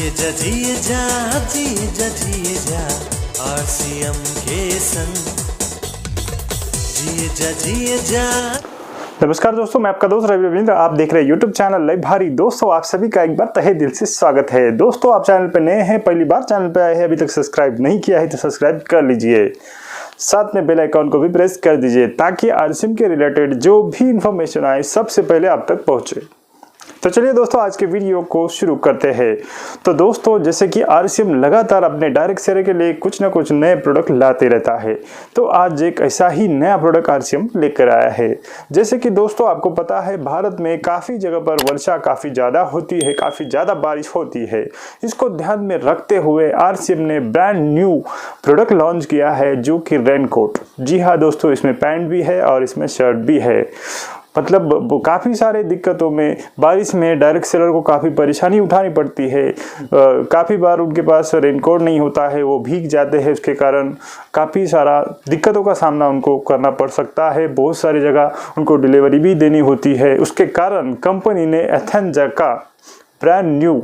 जिए जा RCM के संग जिए जा। नमस्कार दोस्तों, मैं आपका दोस्त रविंद्र। आप देख रहे हैं यूट्यूब चैनल लाई भारी। दोस्तों, आप सभी का एक बार तहे दिल से स्वागत है। दोस्तों, आप चैनल पर नए हैं, पहली बार चैनल पर आए हैं, अभी तक सब्सक्राइब नहीं किया है तो सब्सक्राइब कर लीजिए। साथ में बेल आइकॉन को भी प्रेस कर दीजिए ताकि RCM के रिलेटेड जो भी इंफॉर्मेशन आए सबसे पहले आप तक पहुंचे। तो चलिए दोस्तों, आज के वीडियो को शुरू करते हैं। तो दोस्तों, जैसे कि RCM लगातार अपने डायरेक्ट सेलर के लिए कुछ ना कुछ नए प्रोडक्ट लाते रहता है, तो आज एक ऐसा ही नया प्रोडक्ट RCM लेकर आया है। जैसे कि दोस्तों, आपको पता है भारत में काफ़ी जगह पर वर्षा काफ़ी ज़्यादा होती है, काफ़ी ज़्यादा बारिश होती है। इसको ध्यान में रखते हुए RCM ने ब्रांड न्यू प्रोडक्ट लॉन्च किया है, जो कि रेनकोट। जी हाँ दोस्तों, इसमें पैंट भी है और इसमें शर्ट भी है। मतलब काफ़ी सारे दिक्कतों में बारिश में डायरेक्ट सेलर को काफ़ी परेशानी उठानी पड़ती है। काफ़ी बार उनके पास रेनकोट नहीं होता है, वो भीग जाते हैं, उसके कारण काफ़ी सारा दिक्कतों का सामना उनको करना पड़ सकता है। बहुत सारी जगह उनको डिलीवरी भी देनी होती है। उसके कारण कंपनी ने ऑथेंजा का ब्रांड न्यू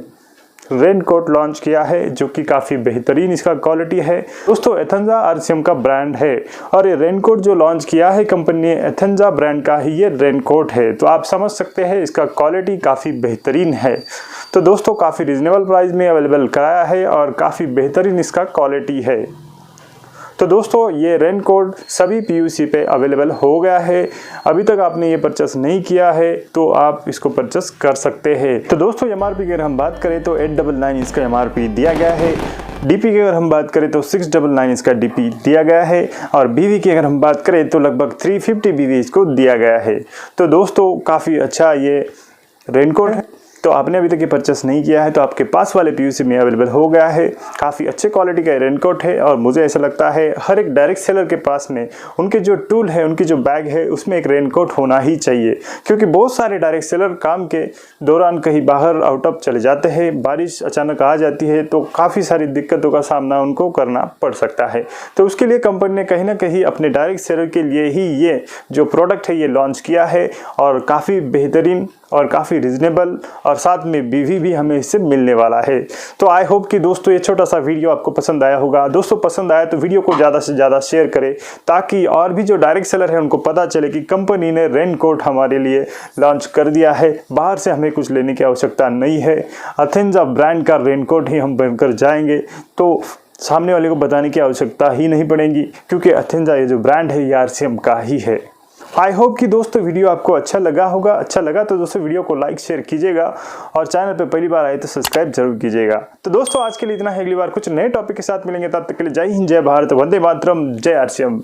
रेनकोट लॉन्च किया है, जो कि काफ़ी बेहतरीन इसका क्वालिटी है। दोस्तों, ऑथेंजा RCM का ब्रांड है और ये रेनकोट जो लॉन्च किया है कंपनी ने, ऑथेंजा ब्रांड का ही ये रेनकोट है। तो आप समझ सकते हैं इसका क्वालिटी काफ़ी बेहतरीन है। तो दोस्तों, काफ़ी रिजनेबल प्राइस में अवेलेबल कराया है और काफ़ी बेहतरीन इसका क्वालिटी है। तो दोस्तों, ये रेनकोट सभी PUC पे अवेलेबल हो गया है। अभी तक आपने ये परचेस नहीं किया है तो आप इसको परचेस कर सकते हैं। तो दोस्तों, MRP की अगर हम बात करें तो 899 इसका MRP दिया गया है। DP की अगर हम बात करें तो 699 इसका DP दिया गया है और BV की अगर हम बात करें तो लगभग 350 BV इसको दिया गया है। तो दोस्तों, काफ़ी अच्छा ये रेनकोट है। तो आपने अभी तक ये परचेस नहीं किया है तो आपके पास वाले PUC में अवेलेबल हो गया है। काफ़ी अच्छे क्वालिटी का रेनकोट है और मुझे ऐसा लगता है हर एक डायरेक्ट सेलर के पास में उनके जो टूल है, उनकी जो बैग है, उसमें एक रेनकोट होना ही चाहिए। क्योंकि बहुत सारे डायरेक्ट सेलर काम के दौरान कहीं बाहर आउट ऑफ चले जाते हैं, बारिश अचानक आ जाती है तो काफ़ी सारी दिक्कतों का सामना उनको करना पड़ सकता है। तो उसके लिए कंपनी ने कहीं ना कहीं अपने डायरेक्ट सेलर के लिए ही ये जो प्रोडक्ट है ये लॉन्च किया है और काफ़ी बेहतरीन और काफ़ी रिजनेबल और साथ में BV भी हमें इससे मिलने वाला है। तो आई होप कि दोस्तों ये छोटा सा वीडियो आपको पसंद आया होगा। दोस्तों, पसंद आया तो वीडियो को ज़्यादा से ज़्यादा शेयर करें ताकि और भी जो डायरेक्ट सेलर है उनको पता चले कि कंपनी ने रेनकोट हमारे लिए लॉन्च कर दिया है। बाहर से हमें कुछ लेने की आवश्यकता नहीं है। ऑथेंजा ब्रांड का रेनकोट ही हम बनकर जाएंगे तो सामने वाले को बताने की आवश्यकता ही नहीं पड़ेगी, क्योंकि ऑथेंजा ये जो ब्रांड है ये RCM का ही है। आई होप कि दोस्तों वीडियो आपको अच्छा लगा होगा। अच्छा लगा तो दोस्तों वीडियो को लाइक शेयर कीजिएगा और चैनल पे पहली बार आए तो सब्सक्राइब जरूर कीजिएगा। तो दोस्तों, आज के लिए इतना है। अगली बार कुछ नए टॉपिक के साथ मिलेंगे, तब तक के लिए जय हिंद, जय भारत, वंदे मातरम, जय RCM।